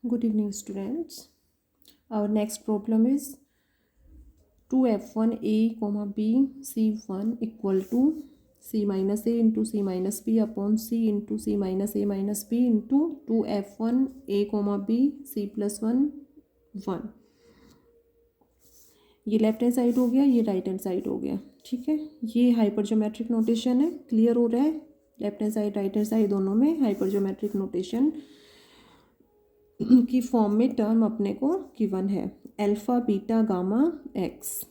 Good evening, students. Our next problem is 2f1a comma b c1 equal to c minus a into c minus b upon c into c minus a minus b into 2f1a comma b c plus 1 1. ये left hand side हो गया, ये right hand side हो गया. ठीक है, ये hypergeometric notation है. क्लियर हो रहा है? Left hand side right hand side दोनों में हाइपरजोमेट्रिक नोटेशन की फॉर्म में टर्म अपने को गिवन है. Alpha beta gamma x.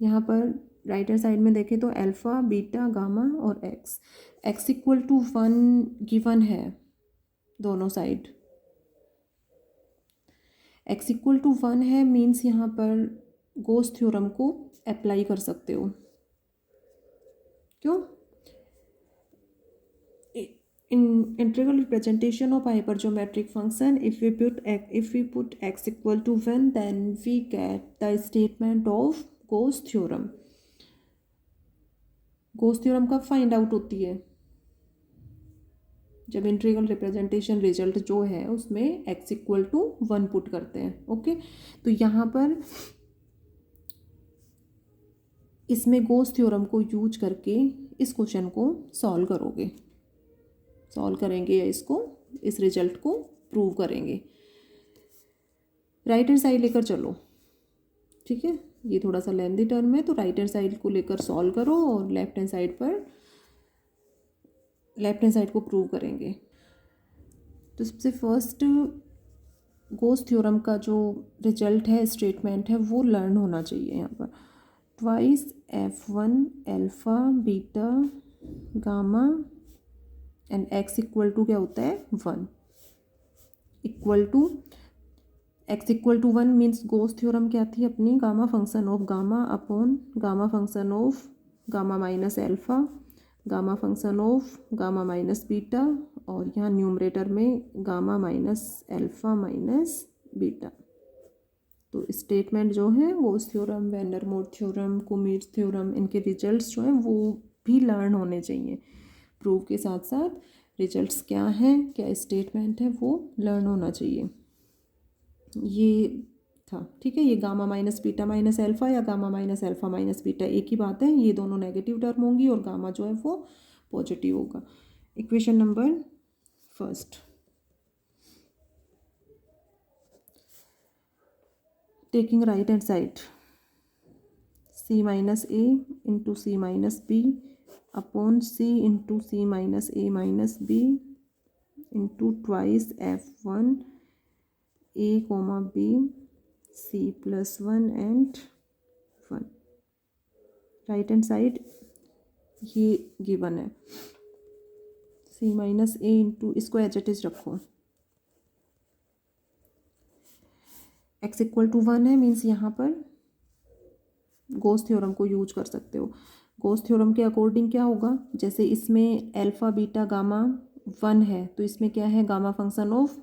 यहाँ पर राइट हैंड साइड में देखें तो अल्फ़ा बीटा गामा और एक्स इक्वल टू 1 गिवन है दोनों साइड. एक्स इक्वल टू 1 है मीन्स यहाँ पर गोस थ्योरम को अप्लाई कर सकते हो. क्यों? In integral representation of hypergeometric function, if we put x equal to 1, then we get the statement of Gauss theorem. Gauss theorem कब फाइंड आउट होती है? जब इंटीग्रल रिप्रेजेंटेशन रिजल्ट जो है उसमें x इक्वल टू 1 पुट करते हैं. Okay, तो यहाँ पर इसमें गॉस थ्योरम को यूज करके इस क्वेश्चन को सॉल्व करेंगे या इस रिजल्ट को प्रूव करेंगे. राइट हैंड साइड लेकर चलो. ठीक है, ये थोड़ा सा लेंथी टर्म है तो राइट हैंड साइड को लेकर सॉल्व करो और लेफ्ट हैंड साइड को प्रूव करेंगे. तो सबसे फर्स्ट गॉस थ्योरम का जो रिजल्ट है, स्टेटमेंट है, वो लर्न होना चाहिए. यहाँ पर twice f1 alpha beta gamma and x equal to क्या होता है 1. Equal to x equal to 1 means Gauss theorem क्या थी अपनी? Gamma function of gamma upon gamma function of gamma minus alpha, gamma function of gamma minus beta और यहाँ numerator में gamma minus alpha minus beta. तो statement जो है Gauss theorem, Vandermonde theorem, Kummer theorem, इनके results जो हैं वो भी लर्न होने चाहिए. प्रूव के साथ साथ रिजल्ट्स क्या हैं, क्या स्टेटमेंट है, वो लर्न होना चाहिए. ये था. ठीक है, ये gamma minus beta minus alpha या gamma minus alpha minus beta एक ही बात है. ये दोनों नेगेटिव टर्म होंगी और गामा जो है वो पॉजिटिव होगा. Equation number first. Taking right hand side c minus a into c minus b upon c into c minus a minus b into twice f1 a comma b c plus 1 and 1. Right hand side ये given है. c minus a इंटू, इसको as it is रखो. x equal to 1 है means यहाँ पर Gauss theorem को use कर सकते हो. गॉस थ्योरम के अकॉर्डिंग क्या होगा? जैसे इसमें अल्फ़ा बीटा गामा 1 है तो इसमें क्या है? Gamma function of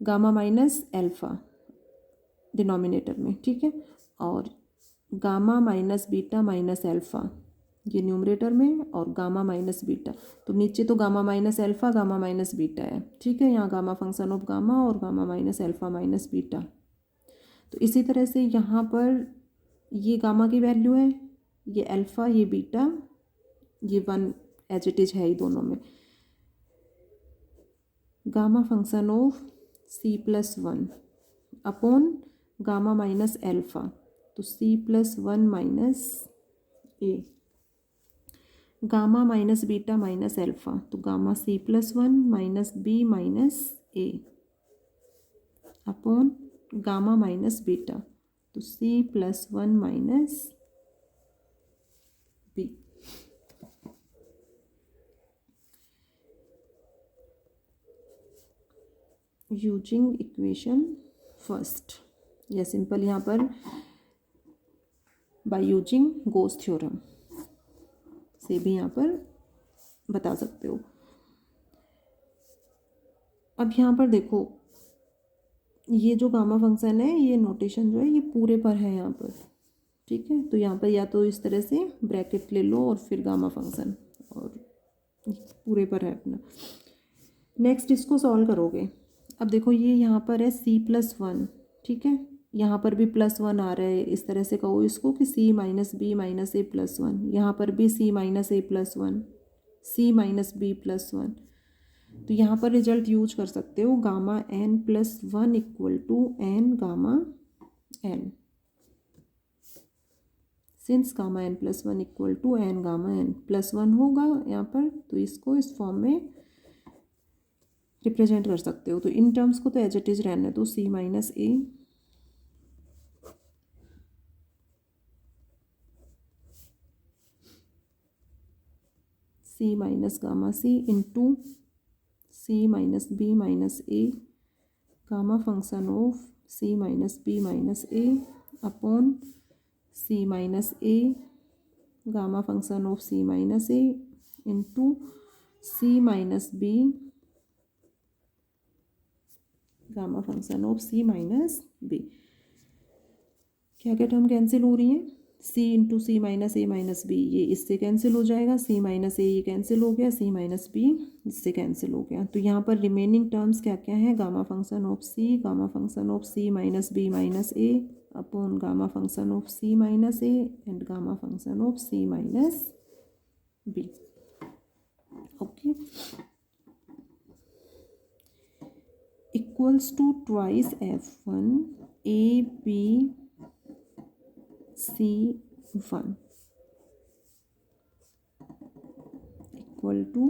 gamma minus alpha denominator में. ठीक है, और gamma minus beta minus alpha ये न्यूमरेटर में और गामा माइनस बीटा. तो नीचे तो gamma minus alpha gamma minus beta है. ठीक है, यहाँ गामा फंक्शन ऑफ गामा और gamma minus alpha minus beta. तो इसी तरह से यहाँ पर ये गामा की वैल्यू है, ये अल्फ़ा, ये बीटा, ये 1 एज इट इज है ही दोनों में. Gamma function of c plus 1 upon gamma minus alpha, तो c plus 1 minus a. Gamma minus beta minus alpha, तो gamma c plus 1 minus b minus a upon gamma minus beta, तो c plus 1 minus b. Using equation first या simple यहाँ पर by using Gauss theorem से भी यहाँ पर बता सकते हो. अब यहाँ पर देखो, ये जो गामा फंक्शन है ये नोटेशन जो है ये पूरे पर है यहाँ पर. ठीक है, तो यहाँ पर या तो इस तरह से ब्रैकेट ले लो और फिर गामा फंक्शन, और पूरे पर है अपना. नेक्स्ट इसको सॉल्व करोगे. अब देखो ये यहाँ पर है C+1, ठीक है, यहाँ पर भी +1 आ रहा है, इस तरह से कहो इसको कि C minus B minus A plus one, यहाँ पर भी C minus A plus one, C minus B plus one. तो यहाँ पर रिजल्ट यूज कर सकते हो gamma n plus one equal to n gamma n। Since gamma n plus one equal to n gamma n plus one होगा यहाँ पर, तो इसको इस फॉर्म में रिप्रेजेंट कर सकते हो। तो इन टर्म्स को तो एज इट इज रहने दो, C minus a C minus gamma C into C minus B minus a gamma function of C minus B minus a upon C minus a gamma function of C minus a into C minus b gamma function of C minus b. क्या क्या term cancel हो रही हैं? C into C minus a minus b, ये इससे cancel हो जाएगा, C minus ए ये कैंसिल हो गया, C माइनस बी इससे कैंसिल हो गया। तो यहाँ पर रिमेनिंग टर्म्स क्या क्या हैं? Gamma function of C, gamma function of C minus B minus a upon gamma function of C minus a and gamma function of C minus b. Okay, equals to twice F1 A B C1 equal to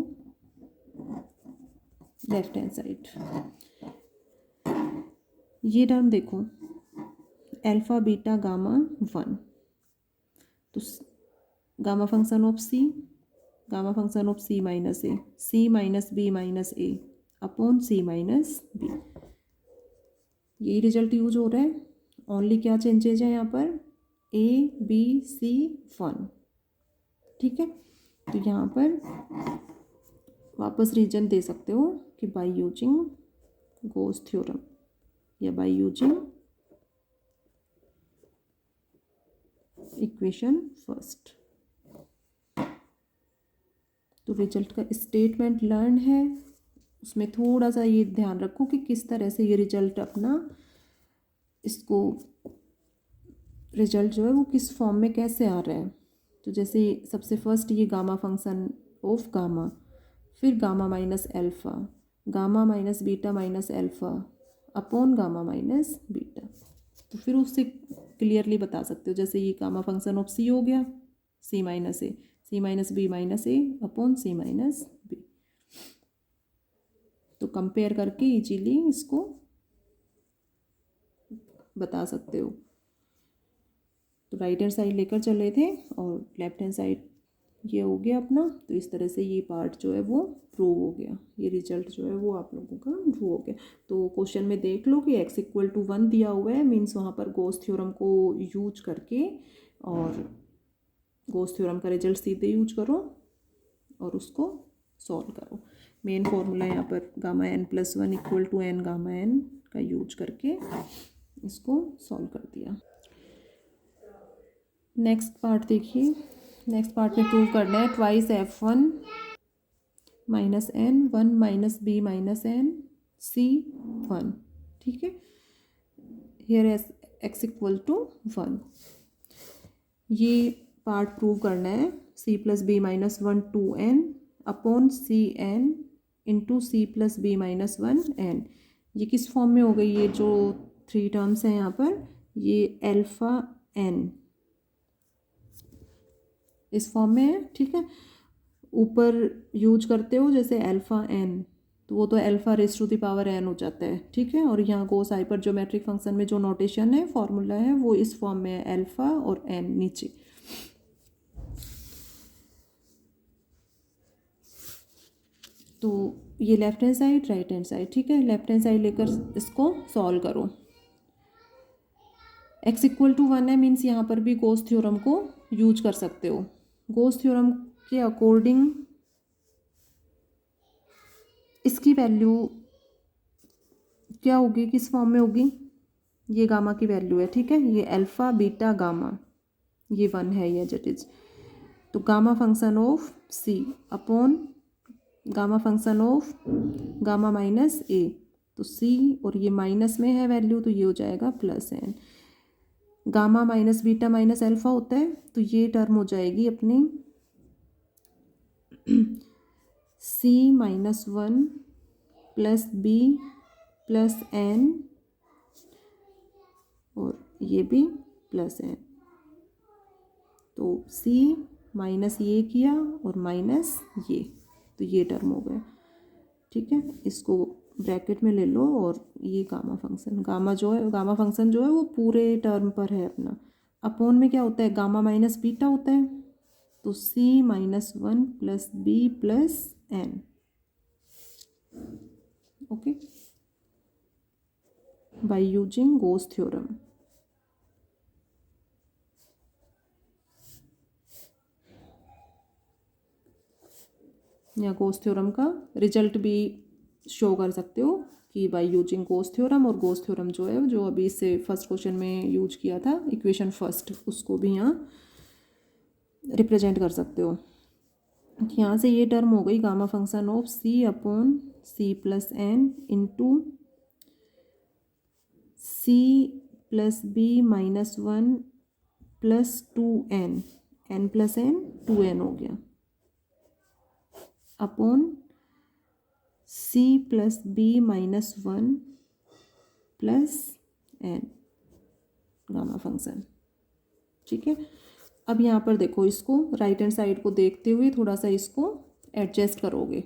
left hand side. ये term देखो alpha beta gamma 1, तो gamma function of C, gamma function of C minus a, C minus B minus a upon C minus B. यही result use हो रहा है, only क्या changes है यहाँ पर? A B C 1, ठीक है। तो यहाँ पर वापस रीजन दे सकते हो कि बाय यूजिंग गोस थ्योरम या बाय यूजिंग इक्वेशन फर्स्ट। तो रिजल्ट का स्टेटमेंट लर्न है, उसमें थोड़ा सा ये ध्यान रखो कि किस तरह से ये रिजल्ट अपना इसको रिजल्ट जो है वो किस फॉर्म में कैसे आ रहा है। तो जैसे सबसे फर्स्ट ये गामा फंक्शन ऑफ गामा, फिर gamma minus alpha, gamma minus beta minus alpha upon gamma minus beta. तो फिर उससे क्लियरली बता सकते हो, जैसे ये गामा फंक्शन ऑफ C हो गया, C minus a, C minus B minus a upon C minus B. तो कंपेयर करके इजीली इसको बता सकते हो। तो राइट हैंड साइड लेकर चले थे और लेफ्ट हैंड साइड ये हो गया अपना। तो इस तरह से ये पार्ट जो है वो प्रूव हो गया, ये रिजल्ट जो है वो आप लोगों का प्रूव हो गया। तो क्वेश्चन में देख लो कि x इक्वल टू 1 दिया हुआ है, मीन्स वहाँ पर गोस थ्योरम को यूज करके और गोस थ्योरम का रिजल्ट सीधे यूज करो और उसको सॉल्व करो। मेन फॉर्मूला यहाँ पर gamma n plus one equal to n gamma n का यूज करके इसको सॉल्व कर दिया। नेक्स्ट पार्ट देखिए, नेक्स्ट पार्ट में प्रूव करना है twice F1 minus n 1 minus B minus n C1, ठीक है। हियर x इक्वल टू 1, ये पार्ट प्रूव करना है C plus B minus 1 2n upon CN into C plus B minus 1n। ये किस फॉर्म में हो गई? ये जो 3 टर्म्स हैं यहाँ पर, ये अल्फ़ा n इस फॉर्म में है, ठीक है। ऊपर यूज करते हो जैसे अल्फ़ा n, तो वो तो alpha raise to the power n हो जाता है, ठीक है। और यहाँ गोस हाइपर ज्योमेट्रिक फंक्शन में जो नोटेशन है, फॉर्मूला है, वो इस फॉर्म में है, अल्फ़ा और n नीचे। तो ये left hand side right hand side, ठीक है। लेफ्ट हैंड साइड लेकर इसको सॉल्व करो। x इक्वल टू 1 है, मीन्स यहाँ पर भी गोस थ्योरम को यूज कर सकते हो। गोस थ्योरम के अकॉर्डिंग इसकी वैल्यू क्या होगी, किस फॉर्म में होगी? ये गामा की वैल्यू है, ठीक है। ये अल्फ़ा बीटा गामा ये 1 है, ये एज इट इज। तो gamma function of C upon gamma function of gamma minus A तो c और ये माइनस में है वैल्यू तो ये हो जाएगा plus n। Gamma minus beta minus alpha होता है तो ये टर्म हो जाएगी अपनी c minus 1 plus b plus n और ये भी प्लस n। तो c माइनस ये किया और माइनस ये, तो ये टर्म हो गया। ठीक है, इसको ब्रैकेट में ले लो और ये गामा फंक्शन, गामा फंक्शन जो है वो पूरे टर्म पर है अपना। अपोन में क्या होता है, गामा माइनस बीटा होता है, तो c minus 1 plus b plus n। Okay, by using goes theorem. या गोस थ्योरम का रिजल्ट भी शो कर सकते हो कि बाय यूजिंग गोस थ्योरम, और गोस थ्योरम जो है जो अभी इससे फर्स्ट क्वेश्चन में यूज किया था इक्वेशन फर्स्ट, उसको भी यहाँ रिप्रेजेंट कर सकते हो। यहाँ से ये टर्म हो गई gamma function of c upon c plus n into c plus B minus 1 plus 2n, n plus n 2n हो गया, upon c plus B minus 1 plus n gamma function. ठीक है, अब यहाँ पर देखो, इसको राइट हैंड साइड को देखते हुए थोड़ा सा इसको एडजस्ट करोगे।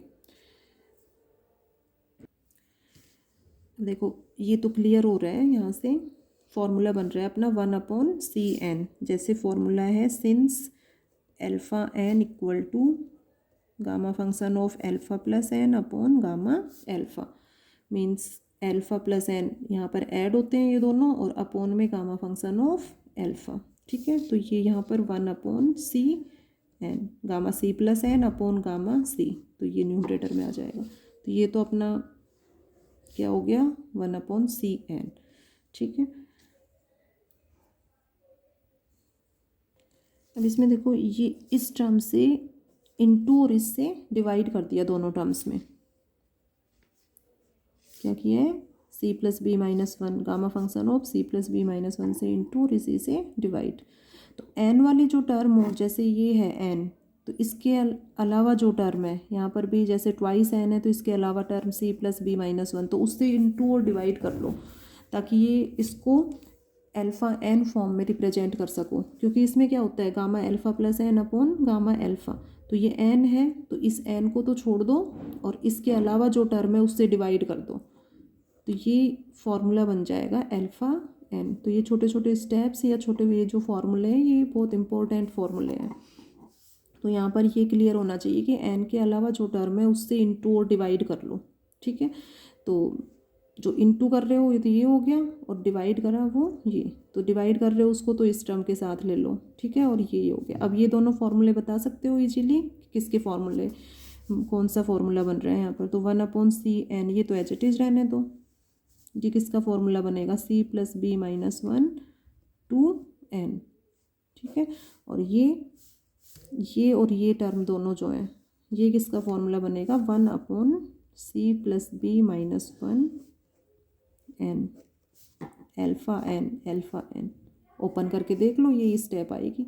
देखो ये तो क्लियर हो रहा है, यहाँ से फॉर्मूला बन रहा है अपना 1/cn, जैसे फॉर्मूला है since alpha n equal to gamma function of alpha plus n upon gamma alpha, means alpha plus n यहाँ पर ऐड होते हैं ये दोनों, और अपॉन में गामा फंक्शन ऑफ एल्फ़ा। ठीक है, तो ये यहाँ पर 1/cn, gamma c plus n upon gamma c, तो ये न्यूमरेटर में आ जाएगा। तो ये तो अपना क्या हो गया 1/cn। ठीक है, अब इसमें देखो ये इस टर्म से इनटू और इससे डिवाइड कर दिया दोनों टर्म्स में। क्या किया है, c plus B minus 1 gamma function of c plus B minus 1 से इनटू और इसी से डिवाइड। तो n वाली जो टर्म हो, जैसे ये है n, तो इसके अलावा जो टर्म है यहाँ पर भी जैसे ट्वाइस n है, तो इसके अलावा term c plus B minus 1, तो उससे इनटू और डिवाइड कर लो ताकि ये इसको एल्फ़ा n फॉर्म में रिप्रेजेंट कर सको, क्योंकि इसमें क्या होता है gamma alpha plus n upon gamma alpha, तो ये n है तो इस n को तो छोड़ दो और इसके अलावा जो टर्म है उससे डिवाइड कर दो, तो ये फॉर्मूला बन जाएगा एल्फ़ा n। तो ये छोटे छोटे स्टेप्स या छोटे ये जो फॉर्मूले हैं ये बहुत इंपॉर्टेंट फॉर्मूले हैं। तो यहाँ पर ये क्लियर होना चाहिए कि n के अलावा जो टर्म है उससे इनटू और डिवाइड कर लो। ठीक है, तो जो इनटू कर रहे हो तो ये हो गया, और डिवाइड करा वो ये, तो डिवाइड कर रहे हो उसको तो इस टर्म के साथ ले लो। ठीक है, और ये हो गया। अब ये दोनों फॉर्मूले बता सकते हो इजीली किसके फॉर्मूले, कौन सा फॉर्मूला बन रहा है यहाँ पर। तो 1/cn ये तो एज इट इज़ रहने दो, ये किसका फॉर्मूला बनेगा c plus B minus 1 2n। ठीक है, और ये और ये टर्म दोनों जो है ये किसका फॉर्मूला बनेगा 1/c plus B minus 1 n alpha n। Open करके देख लो, ये स्टेप आएगी।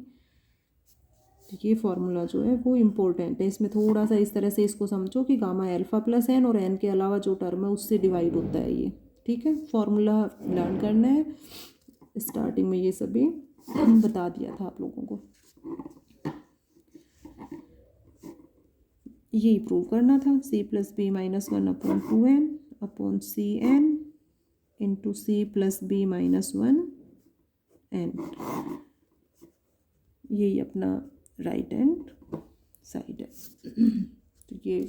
तो ये फॉर्मूला जो है वो इम्पोर्टेंट है, इसमें थोड़ा सा इस तरह से इसको समझो कि गामा एल्फ़ा प्लस n और n के अलावा जो टर्म है उससे डिवाइड होता है ये। ठीक है, फॉर्मूला लर्न करना है, स्टार्टिंग में ये सभी बता दिया था आप लोगों को, यही प्रूव करना था। c plus B minus 1 upon 2n upon cn into c plus B minus 1 n, यही अपना राइट हैंड साइड है। तो ये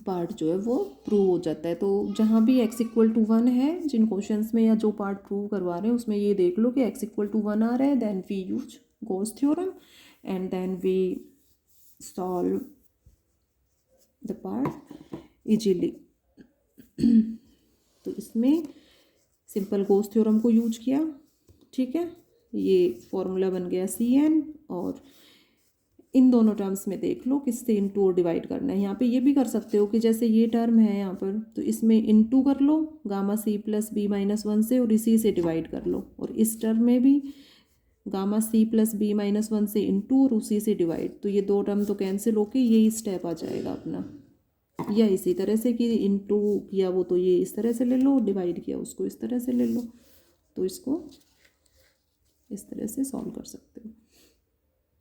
पार्ट जो है वो प्रूव हो जाता है। तो जहाँ भी x इक्वल टू 1 है, जिन क्वेश्चंस में या जो पार्ट प्रूव करवा रहे हैं उसमें ये देख लो कि x इक्वल टू 1 आ रहा है, then we use Gauss theorem and then we solve the part easily. तो इसमें सिंपल गॉस थ्योरम को यूज किया। ठीक है, ये फॉर्मूला बन गया Cn, और इन दोनों टर्म्स में देख लो किससे इंटू और डिवाइड करना है। यहाँ पे ये भी कर सकते हो कि जैसे ये टर्म है यहाँ पर, तो इसमें इंटू कर लो गामा सी प्लस बी माइनस वन से और इसी से डिवाइड कर लो, और इस टर्म में भी गामा सी प्लस बी माइनस वन से इंटू और उसी से डिवाइड। तो ये दो टर्म तो कैंसिल होके यही स्टेप आ जाएगा अपना, या इसी तरह से कि इंटू किया वो तो ये इस तरह से ले लो, डिवाइड किया उसको इस तरह से ले लो। तो इसको इस तरह से सॉल्व कर सकते हो।